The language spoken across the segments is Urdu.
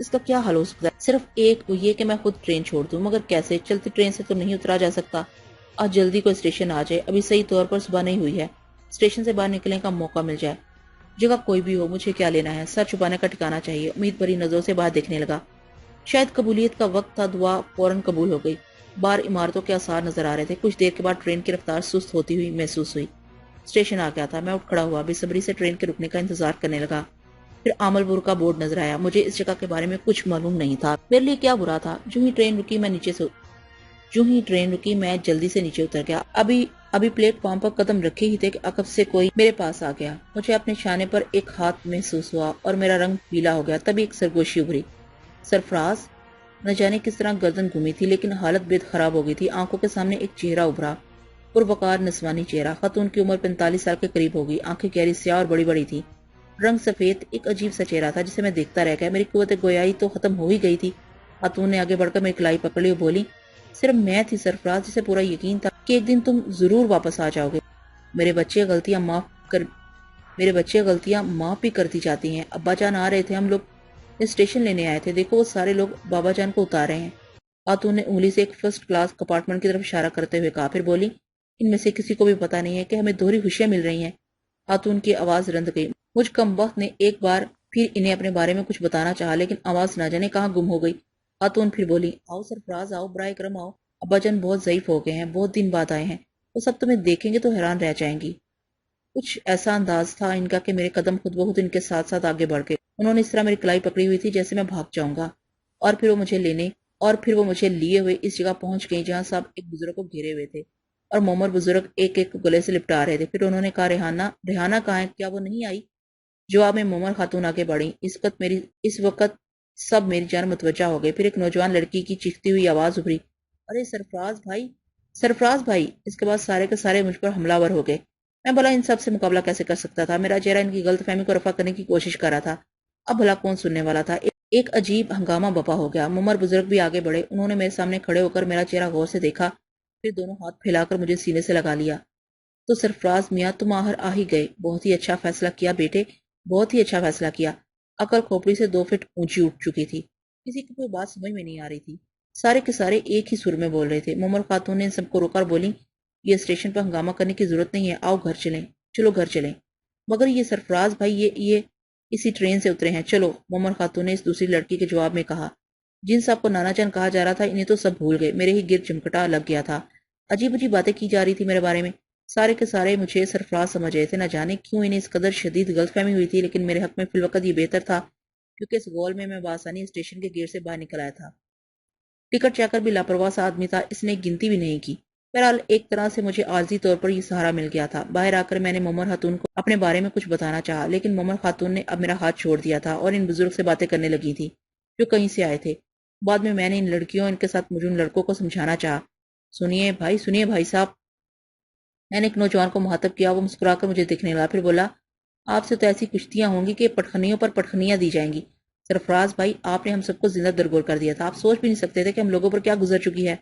اس کا کیا حل ہو سکتا ہے؟ صرف ایک، وہ یہ کہ میں خود ٹرین چھوڑ دوں، مگر کیسے؟ چلتی ٹرین سے تو نہیں اترا جا سکتا۔ آج جلدی کوئی اسٹیشن آ جائے، ابھی صحیح طور پر صبح نہیں ہوئی ہے، اسٹیشن سے باہر نکلنے کا موقع مل جائے۔ جگہ کوئی بھی ہو، مجھے کیا لینا ہے؟ سر چھپانے کا ٹھکانا چاہیے۔ امید بھری نظروں سے باہر دیکھنے لگا۔ شاید قبولیت کا وقت تھا، دعا فوراً قبول ہو گئی۔ باہر عمارتوں کے آثار نظر آ رہے تھے۔ کچھ دیر کے بعد ٹرین کی رفتار سست ہوتی ہوئی محسوس ہوئی۔ اسٹیشن آ گیا تھا۔ میں اٹھ کھڑا ہوا، بے صبری سے ٹرین کے رکنے کا انتظار کرنے لگا۔ پھر عامل پور کا بورڈ نظر آیا۔ مجھے اس جگہ کے بارے میں کچھ معلوم نہیں تھا۔ میرے لیے کیا برا تھا؟ جو ہی ٹرین رکی میں جلدی سے نیچے اتر گیا۔ ابھی پلیٹ فارم پر قدم رکھے ہی تھے کہ عقب سے کوئی میرے پاس آ گیا۔ مجھے اپنے شانے پر ایک ہاتھ محسوس ہوا اور میرا رنگ پیلا ہو گیا۔ تبھی ایک سرگوشی ابھری۔ سرفراز! نہ جانے کس طرح گردن گھومی تھی، لیکن حالت بے خراب ہو گئی تھی۔ آنکھوں کے سامنے ایک چہرہ ابھرا، پروقار نسوانی چہرہ۔ خاتون کی عمر 45 سال کے قریب ہوگی۔ آنکھیں گہری سیاہ اور بڑی بڑی تھی، رنگ سفید۔ ایک عجیب سا چہرہ تھا جسے میں دیکھتا رہ گیا۔ میری قوت گویائی تو ختم ہو ہی گئی تھی۔ خاتون نے آگے بڑھ کر میری کلائی پکڑ لی اور بولی، صرف میں تھی سرفراز جسے پورا یقین تھا کہ ایک دن تم ضرور واپس آ جاؤ گے۔ میرے بچے غلطیاں معاف بھی کرتی جاتی ہیں۔ ابا جان آ رہے تھے، ہم لوگ اسٹیشن لینے آئے تھے، دیکھو وہ سارے لوگ بابا جان کو اتار رہے ہیں۔ خاتون نے انگلی سے ایک فرسٹ کلاس کمپارٹمنٹ کی طرف اشارہ کرتے ہوئے کہا، پھر بولی، ان میں سے کسی کو بھی پتا نہیں ہے کہ ہمیں دوہری خوشیاں مل رہی ہیں۔ خاتون کی آواز رند گئی۔ مجھ کم وقت نے ایک بار پھر انہیں اپنے بارے میں کچھ بتانا چاہا، لیکن آواز نہ جانے کہاں گم ہو گئی۔ خاتون پھر بولی، آؤ سرفراز آؤ، برائے کرم آؤ، ابا جان بہت ضعیف ہو گئے ہیں، بہت دن بعد آئے ہیں، وہ سب تمہیں دیکھیں گے تو حیران رہ جائیں گی۔ کچھ ایسا انداز تھا ان کا کہ میرے قدم خود بخود ان کے ساتھ ساتھ آگے بڑھ گئے۔ انہوں نے اس طرح میری کلائی پکڑی ہوئی تھی جیسے میں بھاگ جاؤں گا، اور پھر وہ مجھے لیے ہوئے اس جگہ پہنچ گئی جہاں سب ایک بزرگ کو گھیرے ہوئے تھے اور مومر بزرگ ایک ایک گلے سے لپٹا رہے تھے۔ پھر انہوں نے کہا، ریحانہ کہاں ہے؟ کیا وہ نہیں آئی؟ جواب میں مومر خاتون آگے بڑھی۔ اس وقت سب میری جان متوجہ ہو گئے۔ پھر ایک نوجوان لڑکی کی چیختی ہوئی آواز ابھری، ارے سرفراز بھائی، سرفراز بھائی! اس کے بعد سارے کے سارے مجھ پر حملہ ور ہو گئے۔ میں بھلا ان سب سے مقابلہ کیسے کر سکتا تھا؟ میرا چہرہ ان کی غلط فہمی کو رفع کرنے کی کوشش کر رہا تھا۔ اب بھلا کون سننے والا تھا؟ ایک عجیب ہنگامہ بپا ہو گیا۔ مومر بزرگ بھی آگے بڑھے۔ انہوں نے میرے سامنے کھڑے ہو کر میرا چہرہ غور سے دیکھا، پھر دونوں ہاتھ پھیلا کر مجھے سینے سے لگا لیا۔ تو سرفراز میاں، تم آخر آ ہی گئے۔ بہت ہی اچھا فیصلہ کیا بیٹے، بہت ہی اچھا فیصلہ کیا۔ عقل کھوپڑی سے 2 فٹ اونچی اٹھ چکی تھی۔ کسی کی کوئی بات سمجھ میں نہیں آ رہی تھی۔ سارے کے سارے ایک ہی سر میں بول رہے تھے۔ مومر خاتون نے ان سب کو روکا اور بولی، یہ اسٹیشن پر ہنگامہ کرنے کی ضرورت نہیں ہے، آؤ گھر چلیں، چلو گھر چلیں۔ مگر یہ سرفراز بھائی، یہ اسی ٹرین سے اترے ہیں، چلو، مومر خاتون نے اس دوسری لڑکی کے جواب میں کہا۔ جن سب کو نانا جان کہا جا رہا تھا انہیں تو سب بھول گئے، میرے ہی گرد چمکٹا لگ گیا تھا۔ عجیب عجیب باتیں کی جا رہی تھی میرے بارے میں۔ سارے کے سارے مجھے سرفراز سمجھ رہے تھے۔ نہ جانے کیوں انہیں اس قدر شدید غلط فہمی ہوئی تھی، لیکن میرے حق میں فی الوقت یہ بہتر تھا کیونکہ اس گول میں بآسانی اسٹیشن کے گیٹ سے باہر نکل آیا تھا۔ ٹکٹ چیکر بھی لاپرواہ سا آدمی تھا، اس نے گنتی بھی نہیں کی۔ بہرحال ایک طرح سے مجھے عارضی طور پر یہ سہارا مل گیا تھا۔ باہر آ کر میں نے مومر خاتون کو اپنے بارے میں کچھ بتانا چاہا، لیکن مومر خاتون نے اب میرا ہاتھ چھوڑ دیا تھا اور ان بزرگ سے باتیں کرنے لگی تھی جو کہیں سے آئے تھے۔ بعد میں نے ان لڑکیوں، ان کے ساتھ موجود لڑکوں کو سمجھانا چاہا، سنیے بھائی صاحب۔ میں نے ایک نوجوان کو مخاطب کیا، وہ مسکرا کر مجھے دیکھنے لگا، پھر بولا، آپ سے تو ایسی کشتیاں ہوں گی کہ پٹخنیوں پر پٹخنیاں دی جائیں گی۔ سرفراز بھائی، آپ نے ہم سب کو زندہ درگور کر دیا تھا، آپ سوچ بھی نہیں سکتے تھے کہ ہم لوگوں پر کیا گزر چکی ہے۔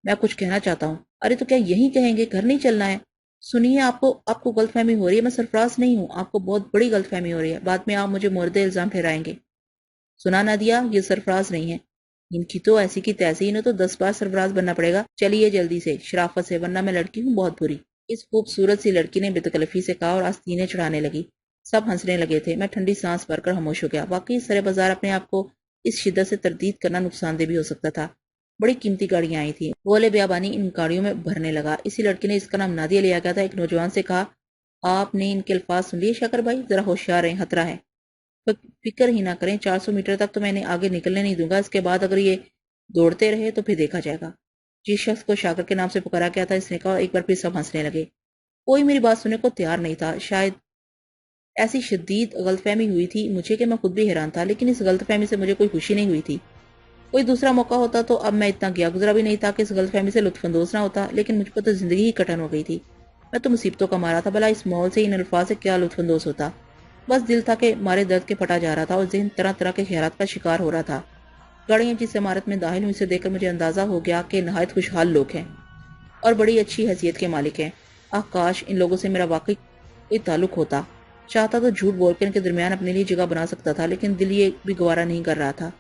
میں کچھ کہنا چاہتا ہوں۔ ارے تو کیا یہی کہیں گے، گھر نہیں چلنا ہے؟ سنیے، آپ کو غلط فہمی ہو رہی ہے، میں سرفراز نہیں ہوں، آپ کو بہت بڑی غلط فہمی ہو رہی ہے، بعد میں آپ مجھے مورد الزام ٹھہرائیں گے۔ سنا نہ دیا، یہ سرفراز نہیں ہے، ان کی تو ایسی کی تیسی، انہیں تو 10 بار سرفراز بننا پڑے گا۔ چلیے جلدی سے، شرافت سے، ورنہ میں لڑکی ہوں بہت بری۔ اس خوبصورت سی لڑکی نے بے تکلفی سے کہا اور آستینے چڑھانے لگی۔ سب ہنسنے لگے تھے۔ میں ٹھنڈی سانس بھر کر خاموش ہو گیا۔ واقعی سرے بازار اپنے آپ کو اس شدت سے تردید کرنا نقصان دہ بھی ہو سکتا تھا۔ بڑی قیمتی گاڑیاں آئی تھیں، گولے بیابانی ان گاڑیوں میں بھرنے لگا۔ اسی لڑکی نے، اس کا نام نادیہ لیا گیا تھا، ایک نوجوان سے کہا، آپ نے ان کے الفاظ سن لیے شاکر بھائی؟ ذرا ہوشیار رہیں، خطرہ ہے۔ فکر ہی نہ کریں، 400 میٹر تک تو میں انہیں آگے نکلنے نہیں دوں گا، اس کے بعد اگر یہ دوڑتے رہے تو پھر دیکھا جائے گا۔ جس شخص کو شاکر کے نام سے پکارا گیا تھا، اس نے کہا، ایک بار پھر سب ہنسنے لگے۔ کوئی میری بات سننے کو تیار نہیں تھا۔ شاید ایسی شدید غلط فہمی ہوئی تھی مجھے کہ میں خود بھی حیران تھا، لیکن اس غلط فہمی سے مجھے کوئی خوشی نہیں ہوئی تھی۔ کوئی دوسرا موقع ہوتا تو اب میں اتنا گیا گزرا بھی نہیں تھا کہ اس غلط فہمی سے لطف اندوز نہ ہوتا، لیکن مجھ پر تو زندگی ہی کٹن ہو گئی تھی۔ میں تو مصیبتوں کا مارا تھا، بھلا اس ماحول سے، ان الفاظ سے کیا لطف اندوز ہوتا؟ بس دل تھا کہ مارے درد کے پھٹا جا رہا تھا اور ذہن طرح طرح کے خیالات کا شکار ہو رہا تھا۔ گاڑیاں جس عمارت میں داخل ہوئی، اسے دیکھ کر مجھے اندازہ ہو گیا کہ نہایت خوشحال لوگ ہیں اور بڑی اچھی حیثیت کے مالک ہیں۔ آہ کاش ان لوگوں سے میرا واقعی کوئی تعلق ہوتا۔ چاہتا تو جھوٹ بول کر ان کے درمیان اپنے لیے جگہ بنا سکتا تھا، لیکن دل یہ بھی گوارا نہیں کر رہا تھا،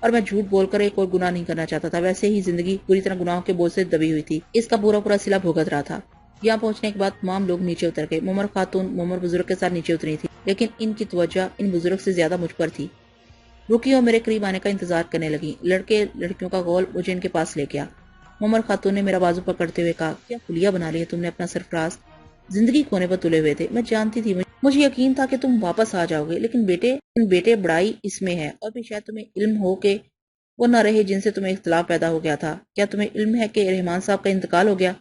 اور میں جھوٹ بول کر ایک اور گناہ نہیں کرنا چاہتا تھا۔ ویسے ہی زندگی پوری طرح گناہوں کے بوجھ سے دبی ہوئی تھی، اس کا پورا صلہ بھگت رہا تھا۔ یہاں پہنچنے کے بعد تمام لوگ نیچے اتر گئے۔ مومر خاتون مومر بزرگ کے ساتھ نیچے اتری تھی، لیکن ان کی توجہ ان بزرگ سے زیادہ مجھ پر تھی۔ رکی اور میرے قریب آنے کا انتظار کرنے لگی۔ لڑکے لڑکیوں کا غول مجھے ان کے پاس لے گیا۔ مومر خاتون نے میرا بازو پکڑتے ہوئے کہا، کیا خلیہ بنا لی ہے تم نے اپنا سرفراز؟ زندگی کھونے پر تلے ہوئے تھے، میں جانتی تھی، مجھے یقین تھا کہ تم واپس آ جاؤ گے، لیکن بیٹے بڑائی اس میں ہے، اور بھی شاید تمہیں علم ہو کہ وہ نہ رہے جن سے تمہیں اختلاف پیدا ہو گیا تھا۔ کیا تمہیں علم ہے کہ رحمان صاحب کا انتقال ہو گیا؟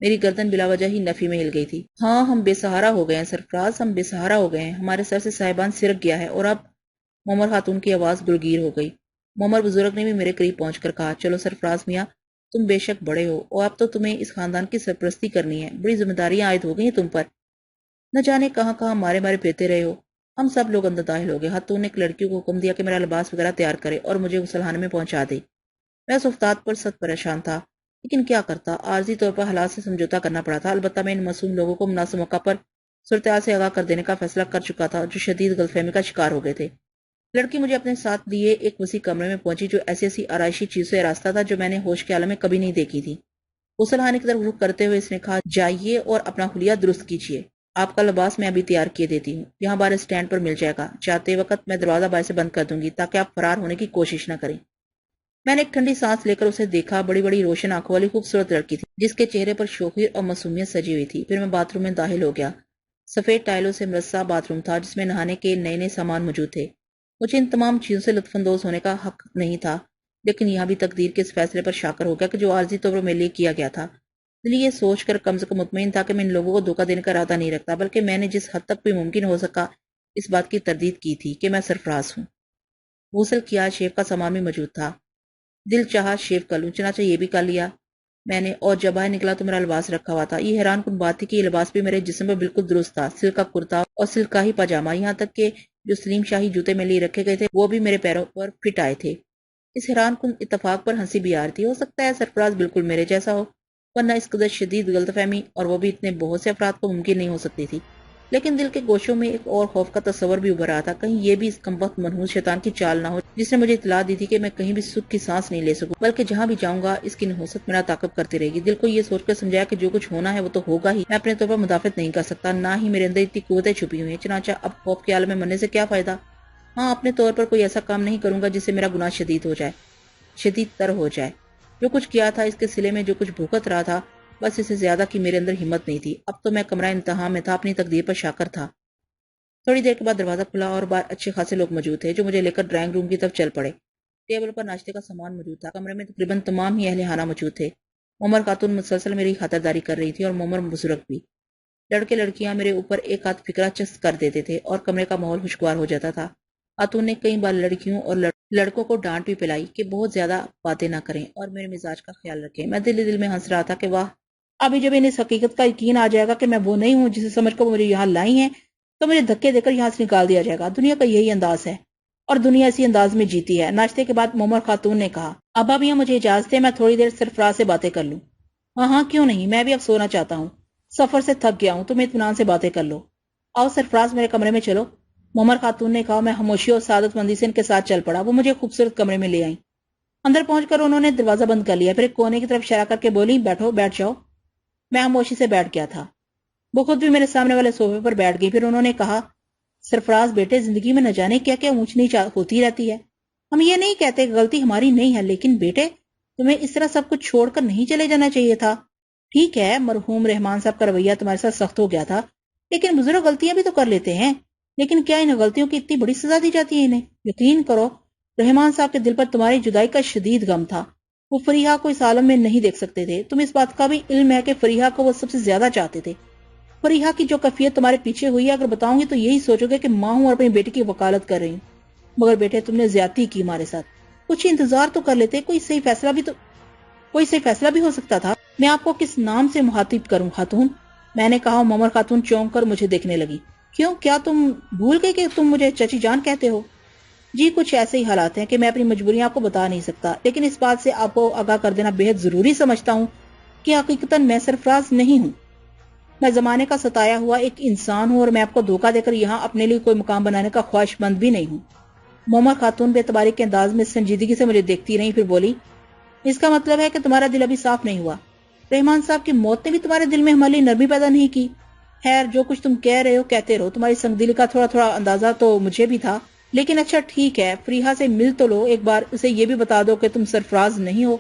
میری گردن بلا وجہ ہی نفی میں ہل گئی تھی۔ ہاں، ہم بے سہارا ہو گئے ہیں سرفراز، ہم بے سہارا ہو گئے ہیں، ہمارے سر سے صاحبان سرک گیا ہے۔ اور اب مومر خاتون کی آواز گلگیر ہو گئی۔ مومر بزرگ نے بھی میرے قریب پہنچ کر کہا، چلو سرفراز میاں، تم بے شک بڑے ہو، اور اب تو تمہیں اس خاندان کی سرپرستی کرنی ہے، بڑی ذمہ داریاں عائد ہو گئی ہیں تم پر، نہ جانے کہاں کہاں مارے پھرتے رہے ہو۔ ہم سب لوگ اندر داخل ہو گئے۔ خاتون نے ایک لڑکی کو حکم دیا کہ میرا لباس وغیرہ تیار کرے اور مجھے غسلخانے میں پہنچا دے۔ میں اس افتاد پر سخت پریشان تھا، لیکن کیا کرتا، عارضی طور پر حالات سے سمجھوتا کرنا پڑا تھا۔ البتہ میں ان معصوم لوگوں کو مناسب موقع پر صورتحال سے آگاہ کر دینے کا فیصلہ کر چکا تھا، جو شدید غلط فہمی کا شکار ہو گئے تھے۔ لڑکی مجھے اپنے ساتھ لیے ایک وسیع کمرے میں پہنچی، جو ایسی آرائشی چیزوں سے راستہ تھا جو میں نے ہوش کے عالم میں کبھی نہیں دیکھی تھی۔ غسلخانے کی طرف رخ کرتے ہوئے اس نے کہا، جائیے اور اپنا حلیہ درست کیجیے، آپ کا لباس میں ابھی تیار کیے دیتی ہوں، یہاں باہر اسٹینڈ پر مل جائے گا، جاتے وقت میں دروازہ باہر سے بند کر دوں گی تاکہ آپ فرار ہونے کی کوشش نہ کریں۔ میں نے ایک ٹھنڈی سانس لے کر اسے دیکھا۔ بڑی بڑی روشن آنکھوں والی خوبصورت لڑکی تھی، جس کے چہرے پر شوخی اور معصومیت سجی ہوئی تھی۔ پھر میں باتھ روم میں داخل ہو گیا۔ سفید ٹائلوں سے مرصع باتھ روم تھا، جس میں نہانے کے نئے سامان موجود تھے۔ مجھے ان تمام چیزوں سے لطف اندوز ہونے کا حق نہیں تھا، لیکن یہاں بھی تقدیر کے اس فیصلے پر شاکر ہو گیا کہ جو عارضی طور پر میرے لیے کیا گیا تھا۔ دل یہ سوچ کر کم سے کم مطمئن تھا کہ میں ان لوگوں کو دھوکہ دینے کا ارادہ نہیں رکھتا، بلکہ میں نے جس حد تک بھی ممکن ہو سکا اس بات کی تردید کی تھی کہ میں سرفراز ہوں۔ غسل کیا، شیو کا سامان بھی موجود تھا۔ دل چاہا شیو کر لوں، چنانچہ یہ بھی کر لیا میں نے، اور جب باہر نکلا تو میرا لباس رکھا ہوا تھا۔ یہ حیران کن بات تھی کہ یہ لباس بھی میرے جسم پر بالکل درست تھا۔ سلک کا کرتا اور سلک کا ہی پاجامہ، یہاں تک کہ جو سلیم شاہی جوتے میں لیے رکھے گئے تھے وہ بھی میرے پیروں پر فٹ آئے تھے۔ اس حیران کن اتفاق پر ہنسی بھی آ رہی تھی۔ ہو سکتا ہے سرفراز بالکل میرے جیسا ہو، ورنہ اس قدر شدید غلط فہمی، اور وہ بھی اتنے بہت سے افراد کو ممکن نہیں ہو سکتی تھی۔ لیکن دل کے گوشوں میں ایک اور خوف کا تصور بھی ابھر رہا تھا، کہیں یہ بھی اس کمبخت منحوس شیطان کی چال نہ ہو جس نے مجھے اطلاع دی تھی کہ میں کہیں بھی سکھ کی سانس نہیں لے سکوں، بلکہ جہاں بھی جاؤں گا اس کی نحوست میرا تعاقب کرتی رہے گی۔ دل کو یہ سوچ کر سمجھایا کہ جو کچھ ہونا ہے وہ تو ہوگا ہی، میں اپنے طور پر مدافعت نہیں کر سکتا، نہ ہی میرے اندر اتنی قوتیں چھپی ہوئی ہیں، چنانچہ اب خوف کے عالم میں مرنے سے کیا فائدہ۔ ہاں، اپنے طور پر کوئی ایسا کام نہیں کروں گا جس سے میرا گناہ شدید تر ہو جائے۔ جو کچھ کیا تھا اس کے صلے میں جو کچھ بھوگت رہا تھا، بس اسے زیادہ کی میرے اندر ہمت نہیں تھی۔ اب تو میں کمرہ انتہا میں تھا، اپنی تقدیر پر شاکر تھا۔ تھوڑی دیر کے بعد دروازہ کھلا اور باہر اچھے خاصے لوگ موجود تھے، جو مجھے لے کر ڈرائنگ روم کی طرف چل پڑے۔ ٹیبل پر ناشتے کا سامان موجود تھا۔ کمرے میں تقریباً تمام ہی اہل خانہ موجود تھے۔ مومر خاتون مسلسل میری خاطرداری کر رہی تھی، اور مومر بزرگ بھی۔ لڑکے لڑکیاں میرے اوپر ایک آدھ فکرہ چسپ کر دیتے تھے اور کمرے کا ماحول خوشگوار ہو جاتا تھا۔ خاتون نے کئی بار لڑکیوں اور لڑکوں کو ڈانٹ بھی پلائی کہ بہت زیادہ باتیں نہ کریں اور میرے مزاج کا خیال رکھیں۔ میں دل میں ہنس رہا تھا کہ واہ، ابھی جب انہیں اس حقیقت کا یقین آ جائے گا کہ میں وہ نہیں ہوں جسے سمجھ کر وہ مجھے یہاں لائی ہیں، تو مجھے دھکے دے کر یہاں سے نکال دیا جائے گا۔ دنیا کا یہی انداز ہے، اور دنیا اسی انداز میں جیتی ہے۔ ناشتے کے بعد مومر خاتون نے کہا، ابا میاں مجھے اجازت ہے میں تھوڑی دیر سرفراز سے باتیں کر لوں؟ ہاں کیوں نہیں، میں بھی اب سونا چاہتا ہوں، سفر سے تھک گیا ہوں، تم اطمینان سے باتیں کر لو۔ آؤ سرفراز، میرے کمرے میں چلو، مومر خاتون نے کہا۔ میں خاموشی اور سعادت مندی سے ان کے ساتھ چل پڑا۔ وہ مجھے خوبصورت کمرے میں لے آئیں۔ اندر پہنچ کر انہوں نے دروازہ بند کر لیا، پھر ایک کونے کی طرف اشارہ کر کے بولی، بیٹھ جاؤ۔ میں خاموشی سے بیٹھ گیا تھا۔ وہ خود بھی میرے سامنے والے صوفے پر بیٹھ گئی۔ پھر انہوں نے کہا، سرفراز بیٹے، زندگی میں نہ جانے کیا کیا اونچ نیچ ہوتی رہتی ہے، ہم یہ نہیں کہتے کہ غلطی ہماری نہیں ہے، لیکن بیٹے تمہیں اس طرح سب کچھ چھوڑ کر نہیں چلے جانا چاہیے تھا۔ ٹھیک ہے، مرحوم رحمان صاحب کا رویہ تمہارے ساتھ سخت ہو گیا تھا، لیکن بزرگ غلطیاں بھی تو کر لیتے ہیں، لیکن کیا ان غلطیوں کی اتنی بڑی سزا دی جاتی ہے انہیں؟ یقین کرو، رحمان صاحب کے دل پر تمہاری جدائی کا شدید غم تھا۔ وہ فریحہ کو اس عالم میں نہیں دیکھ سکتے تھے۔ تم اس بات کا بھی علم ہے کہ فریحہ کو وہ سب سے زیادہ چاہتے تھے۔ فریحہ کی جو کیفیت تمہارے پیچھے ہوئی ہے، اگر بتاؤں گی تو یہی سوچو گے کہ ماں ہوں اور اپنی بیٹی کی وکالت کر رہی ہوں۔ مگر بیٹے تم نے زیادتی کی ہمارے ساتھ، کچھ انتظار تو کر لیتے، کوئی صحیح فیصلہ بھی ہو سکتا تھا۔ میں آپ کو کس نام سے مخاطب کروں خاتون؟ میں نے کہا۔ مومر خاتون چونک کر مجھے دیکھنے لگی۔ کیوں، کیا تم بھول گئے کہ تم مجھے چچی جان کہتے ہو؟ جی، کچھ ایسے ہی حالات ہیں کہ میں اپنی مجبوریاں آپ کو بتا نہیں سکتا، لیکن اس بات سے آپ کو آگاہ کر دینا بے حد ضروری سمجھتا ہوں کہ حقیقتاً میں سرفراز نہیں ہوں۔ میں زمانے کا ستایا ہوا ایک انسان ہوں اور میں آپ کو دھوکہ دے کر یہاں اپنے لیے کوئی مقام بنانے کا خواہش مند بھی نہیں ہوں۔ مومر خاتون بے اعتباری کے انداز میں سنجیدگی سے مجھے دیکھتی رہی، پھر بولی، اس کا مطلب ہے کہ تمہارا دل ابھی صاف نہیں ہوا۔ رحمان صاحب کی موت نے بھی تمہارے دل میں ہماری نرمی پیدا نہیں کی۔ خیر، جو کچھ تم کہہ رہے ہو کہتے رہو، تمہاری سنگ دلی کا تھوڑا تھوڑا اندازہ تو مجھے بھی تھا، لیکن اچھا ٹھیک ہے، فریحہ سے مل تو لو، ایک بار اسے یہ بھی بتا دو کہ تم سرفراز نہیں ہو۔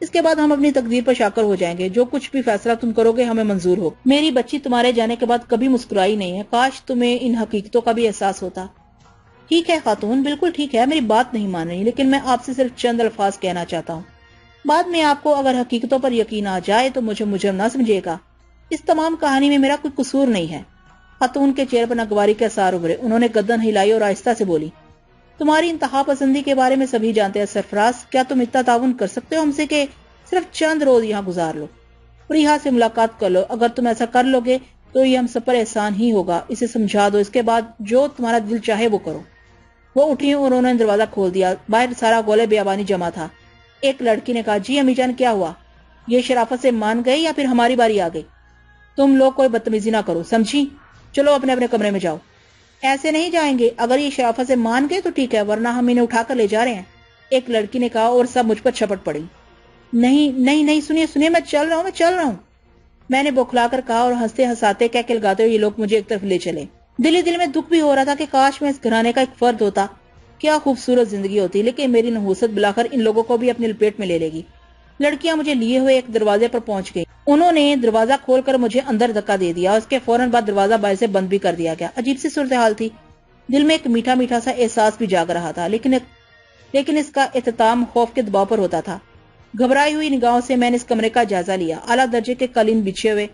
اس کے بعد ہم اپنی تقدیر پر شاکر ہو جائیں گے، جو کچھ بھی فیصلہ تم کرو گے ہمیں منظور ہو۔ میری بچی تمہارے جانے کے بعد کبھی مسکرائی نہیں ہے، کاش تمہیں ان حقیقتوں کا بھی احساس ہوتا۔ ٹھیک ہے خاتون، بالکل ٹھیک ہے، میری بات نہیں مان رہی، لیکن میں آپ سے صرف چند الفاظ کہنا چاہتا ہوں۔ بعد میں آپ کو اگر حقیقتوں پر یقین آ جائے تو مجھے مجرم نہ سمجھے گا، اس تمام کہانی میں میرا کوئی قصور نہیں ہے۔ خاتون کے چہرے پر ناگواری کے آثار ابھرے، انہوں نے گردن ہلائی اور آہستہ سے بولی، تمہاری انتہا پسندی کے بارے میں سبھی جانتے ہیں سرفراز، کیا تم اتنا تعاون کر سکتے ہو ہم سے کہ صرف چند روز یہاں گزار لو، فریحہ سے ملاقات کر لو؟ اگر تم ایسا کر لو گے تو یہ ہم سب پر احسان ہی ہوگا، اسے سمجھا دو، اس کے بعد جو تمہارا دل چاہے وہ کرو۔ وہ اٹھی اور انہوں نے دروازہ کھول دیا، باہر سارا گولے بیابانی جمع تھا۔ ایک لڑکی نے کہا، جی امی جان کیا ہوا؟ یہ شرافت سے مان گئے یا پھر ہماری باری آ گئی؟ تم لوگ کوئی بدتمیزی نہ کرو، سمجھی؟ چلو اپنے اپنے کمرے میں جاؤ۔ ایسے نہیں جائیں گے، اگر یہ شرافت سے مان گئے تو ٹھیک ہے، ورنہ ہم انہیں اٹھا کر لے جا رہے ہیں، ایک لڑکی نے کہا اور سب مجھ پر چھپٹ پڑی۔ نہیں نہیں نہیں، سنیے سنیے، میں چل رہا ہوں، میں نے بوکھلا کر کہا اور ہنستے ہنساتے کہہ کے لگاتے ہوئے یہ لوگ مجھے ایک طرف لے چلے۔ دل میں دکھ بھی ہو رہا تھا کہ کاش میں اس گھرانے کا ایک فرد ہوتا، کیا خوبصورت زندگی ہوتی، لیکن میری نحوست بلا کر ان لوگوں کو بھی اپنی لپیٹ میں لے لے گی۔ لڑکیاں مجھے لیے ہوئے ایک دروازے پر پہنچ گئی، انہوں نے دروازہ کھول کر مجھے اندر دھکا دے دیا، اس کے فوراً بعد دروازہ باہر سے بند بھی کر دیا گیا۔ عجیب سی صورتحال تھی، دل میں ایک میٹھا میٹھا سا احساس بھی جاگ رہا تھا، لیکن اس کا اختتام خوف کے دباؤ پر ہوتا تھا۔ گھبرائی ہوئی نگاہوں سے میں نے اس کمرے کا جائزہ لیا، اعلیٰ درجے کے قالین بچھے ہوئے،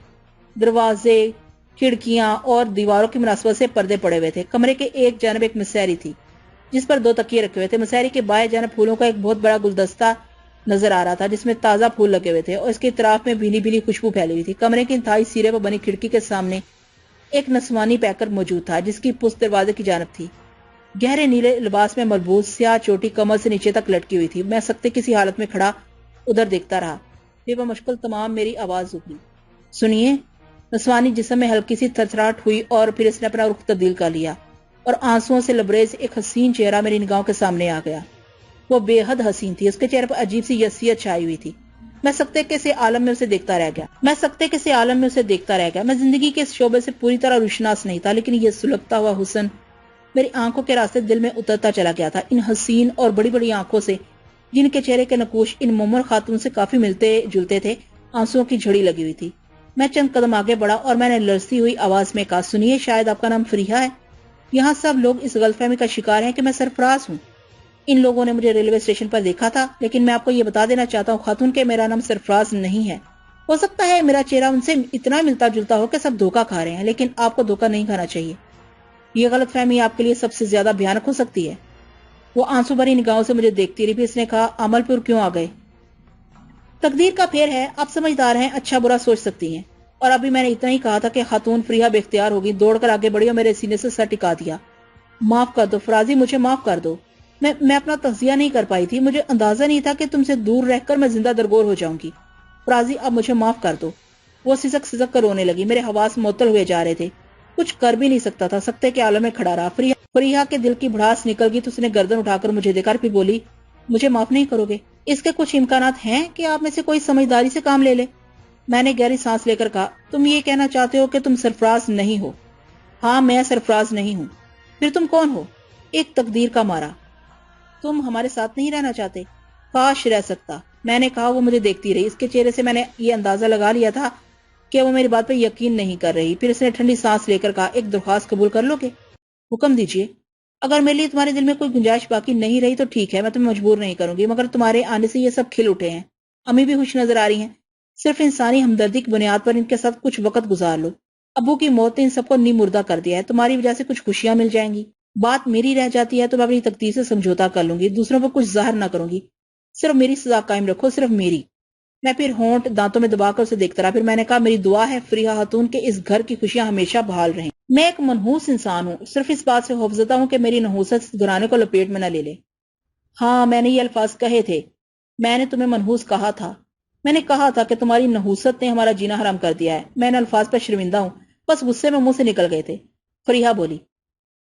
دروازے، کھڑکیاں اور دیواروں کی مناسبت سے پردے پڑے ہوئے تھے۔ کمرے کے ایک جانب ایک مسہری تھی جس پر 2 تکیے رکھے ہوئے تھے، مسہری کے بائیں جانب پھولوں کا ایک بہت بڑا گلدستہ نظر آ رہا تھا جس میں تازہ پھول لگے ہوئے تھے اور اس کے اطراف میں بھینی بھینی خوشبو پھیلی ہوئی تھی۔ کمرے کے انتہائی سیرے پر بنی کھڑکی کے سامنے ایک نسوانی پیکر موجود تھا جس کی پشت دروازے کی جانب تھی، گہرے نیلے لباس میں ملبوس، سیاہ چوٹی کمر سے نیچے تک لٹکی ہوئی تھی۔ میں سکتے کسی حالت میں کھڑا ادھر دیکھتا رہا، پھر وہ مشکل تمام میری آواز ابھری، سنیے۔ نسوانی جسم میں ہلکی سی تھرتھراہٹ ہوئی اور پھر اس نے اپنا رخ تبدیل کر لیا اور آنسوؤں سے لبریز ایک حسین چہرہ میری نگاہوں کے سامنے آ گیا۔ وہ بے حد حسین تھی، اس کے چہرے پر عجیب سی یسیت چھائی ہوئی تھی۔ میں سکتے کے سے عالم میں اسے دیکھتا رہ گیا۔ میں زندگی کے اس شعبے سے پوری طرح روشناس نہیں تھا، لیکن یہ سلگتا ہوا حسن میری آنکھوں کے راستے دل میں اترتا چلا گیا تھا۔ ان حسین اور بڑی بڑی آنکھوں سے، جن کے چہرے کے نقوش ان مومر خاتون سے کافی ملتے جلتے تھے، آنسوؤں کی جھڑی لگی ہوئی تھی۔ میں چند قدم آگے بڑھا اور میں نے لرزتی ہوئی آواز میں کہا، سنیے، شاید آپ کا نام فریحہ ہے؟ یہاں سب لوگ اس غلط فہمی کا شکار ہیں کہ میں سرفراز ہوں۔ ان لوگوں نے مجھے ریلوے اسٹیشن پر دیکھا تھا، لیکن میں آپ کو یہ بتا دینا چاہتا ہوں خاتون کہ میرا نام سرفراز نہیں ہے۔ ہو سکتا ہے میرا چہرہ ان سے اتنا ملتا جلتا ہو کہ سب دھوکہ کھا رہے ہیں، لیکن آپ کو دھوکہ نہیں کھانا چاہیے، یہ غلط فہمی آپ کے لیے سب سے زیادہ بھیانک ہو سکتی ہے۔ وہ آنسو بھری نگاہوں سے مجھے دیکھتی رہی، پھر اس نے کہا، عمل پور کیوں آ گئے؟ تقدیر کا پھیر ہے، آپ سمجھدار ہیں، اچھا برا سوچ سکتی ہیں۔ اور ابھی میں نے اتنا ہی کہا تھا کہ خاتون فریحہ بے اختیار ہوگی، دوڑ کر آگے بڑھی اور میرے سینے سے سر ٹکا دیا۔ معاف کر دو فرازی، مجھے معاف کر دو، میں اپنا تجزیہ نہیں کر پائی تھی، مجھے اندازہ نہیں تھا کہ تم سے دور رہ کر میں زندہ درگور ہو جاؤں گی۔ فرازی، اب مجھے معاف کر دو۔ وہ سسک کر رونے لگی، میرے حواس معطل ہوئے جا رہے تھے، کچھ کر بھی نہیں سکتا تھا، سکتے کے عالم میں کھڑا رہا۔ فریحہ کے دل کی بھڑاس نکل گئی تو اس نے گردن اٹھا کر مجھے دیکھا، پھر بولی، مجھے معاف نہیں کرو گے؟ اس کے کچھ امکانات ہیں کہ آپ میں سے کوئی سمجھداری سے کام لے لے۔ میں نے گہری سانس لے کر کہا، تم یہ کہنا چاہتے ہو کہ تم سرفراز نہیں ہو؟ ہاں، میں سرفراز نہیں ہوں۔ پھر تم کون ہو؟ ایک تقدیر کا مارا۔ تم ہمارے ساتھ نہیں رہنا چاہتے؟ کاش رہ سکتا، میں نے کہا۔ وہ مجھے دیکھتی رہی، اس کے چہرے سے میں نے یہ اندازہ لگا لیا تھا کہ وہ میری بات پر یقین نہیں کر رہی۔ پھر اس نے ٹھنڈی سانس لے کر کہا، ایک درخواست قبول کر لو گے؟ حکم دیجئے۔ اگر میرے لیے تمہارے دل میں کوئی گنجائش باقی نہیں رہی تو ٹھیک ہے، میں تمہیں مجبور نہیں کروں گی، مگر تمہارے آنے سے یہ سب کھل اٹھے ہیں، امی بھی خوش نظر آ رہی ہیں، صرف انسانی ہمدردی کی بنیاد پر ان کے ساتھ کچھ وقت گزار لو۔ ابو کی موت نے ان سب کو نیم مردہ کر دیا ہے، تمہاری وجہ سے کچھ خوشیاں مل جائیں گی، بات میری رہ جاتی ہے تو میں اپنی تقدیر سے سمجھوتا کر لوں گی، دوسروں پر کچھ ظاہر نہ کروں گی، صرف میری سزا قائم رکھو، صرف میری۔ میں پھر ہونٹ دانتوں میں دبا کر اسے دیکھتا رہا، پھر میں نے کہا، میری دعا ہے فریحہ خاتون کے اس گھر کی خوشیاں ہمیشہ بحال رہیں۔ میں ایک منحوس انسان ہوں، صرف اس بات سے خوفزدہ ہوں کہ میری نحوست اس گھرانے کو لپیٹ میں نہ لے لے۔ ہاں، میں نے یہ الفاظ کہے تھے، میں نے تمہیں منحوس کہا تھا، میں نے کہا تھا کہ تمہاری نحوست نے ہمارا جینا حرام کر دیا ہے. میں ان الفاظ پر شرمندہ ہوں، بس غصے میں منہ سے نکل گئے تھے. فریحہ بولی،